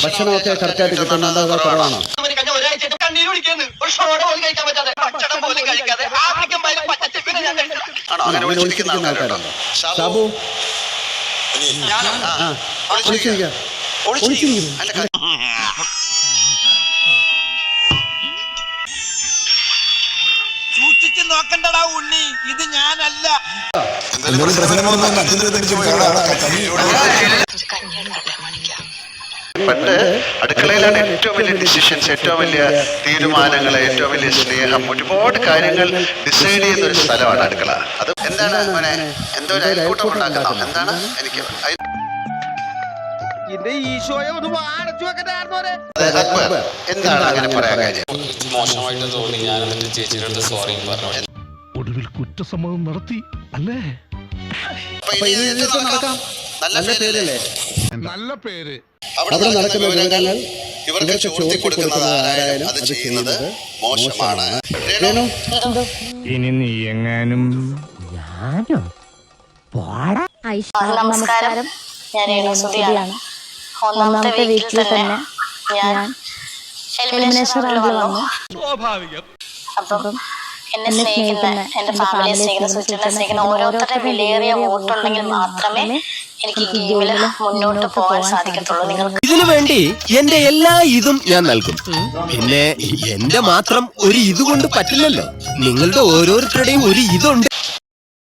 ഭക്ഷണമൊക്കെ കറക്റ്റായിട്ട് കിട്ടുന്നുണ്ടോ അതോ കുറവാണോ? അങ്ങനെ വിളിച്ചിരിക്കുന്ന ആൾക്കാരുണ്ടോ? ഷാബു സൂക്ഷിച്ച് നോക്കണ്ടടാ ഉണ്ണി, ഇത് ഞാനല്ല. പണ്ട് അടുക്കളയിലാണ് ഏറ്റവും വലിയ ഡിസിഷൻസ്, ഏറ്റവും വലിയ തീരുമാനങ്ങൾ, ഏറ്റവും വലിയ സ്നേഹം, ഒരുപാട് കാര്യങ്ങൾ ഡിസൈഡ് ചെയ്യുന്ന ഒരു സ്ഥലമാണ് അടുക്കള. അത് എന്താണ് മോനെ, എന്തോ ഒരു അയൽക്കൂട്ടം ഉണ്ടാക്കണം, എന്താണ് എനിക്ക് എന്താണ് അങ്ങനെ പറയാൻ കാര്യം? മോശമായിട്ട് തോന്നി, ഞാൻ എന്നിട്ട് ചേച്ചിയുടെ സോറി പറഞ്ഞു. ഒടുവിൽ കുറ്റസമ്മതം നടത്തി അല്ലേ? നല്ല പേര് അവിടെ നടക്കുന്ന വിവരങ്ങൾ ഇവർക്ക് ചോർത്തി കൊടുക്കുന്നത് ആരായാലും അത് ചെയ്യുന്നത് മോശമാണ്. ഇനി നീ എങ്ങാനും നമസ്കാരം, ഞാൻ രേണുസുതിയാണ്. ഒന്നാമത്തെ വീക്കിൽ തന്നെ ഞാൻ എലിമിനേഷൻ റൗണ്ടിൽ വന്നു. അപ്പം എന്നെ സ്നേഹിക്കുന്ന, എന്റെ ഫാമിലിയെ സ്നേഹിക്കുന്ന, സുഹൃത്തുക്കളെ സ്നേഹിക്കുന്ന ഓരോരുത്തരുടെ വിലയേറിയ വോട്ടുണ്ടെങ്കിൽ മാത്രമേ എനിക്ക് ഈ ഗെയിമിൽ മുന്നോട്ട് പോകാൻ സാധിക്കത്തുള്ളൂ. നിങ്ങൾക്ക് ഇതിനു വേണ്ടി എന്റെ എല്ലാ ഇതും ഞാൻ നൽകും. പിന്നെ എന്റെ മാത്രം ഒരു ഇതുകൊണ്ട് പറ്റില്ലല്ലോ. നിങ്ങളുടെ ഓരോരുത്തരുടെയും ഒരു ഇതുണ്ട്.